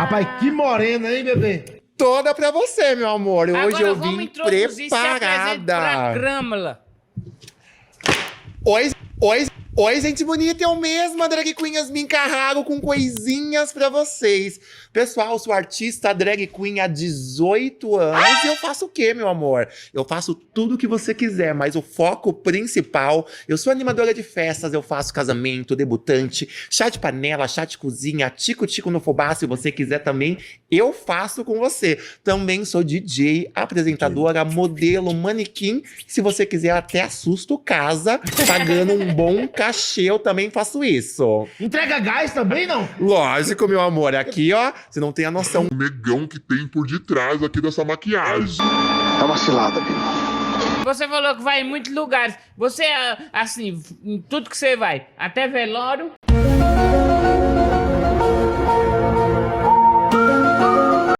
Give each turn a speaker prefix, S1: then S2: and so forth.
S1: Rapaz, que morena, hein, bebê?
S2: Toda pra você, meu amor. Hoje
S3: Agora
S2: eu
S3: vamos
S2: vim
S3: introduzir esse apresento pra
S2: preparada.
S3: Grâmula.
S2: Oi, gente bonita, eu mesma, drag queen Yasmin Carraro, com coisinhas pra vocês. Pessoal, sou artista drag queen há 18 anos e eu faço o quê, meu amor? Eu faço tudo o que você quiser, mas o foco principal, eu sou animadora de festas, eu faço casamento, debutante, chá de panela, chá de cozinha, tico-tico no fubá, se você quiser também, eu faço com você. Também sou DJ, apresentadora, modelo, manequim, se você quiser até assusto casa, pagando um bom cachê, eu também faço isso.
S1: Entrega gás também, não?
S2: Lógico, meu amor, aqui ó, você não tem a noção.
S4: O negão que tem por detrás aqui dessa maquiagem.
S5: Tá uma cilada, viu?
S3: Você falou que vai em muitos lugares. Você, assim, em tudo que você vai, até velório,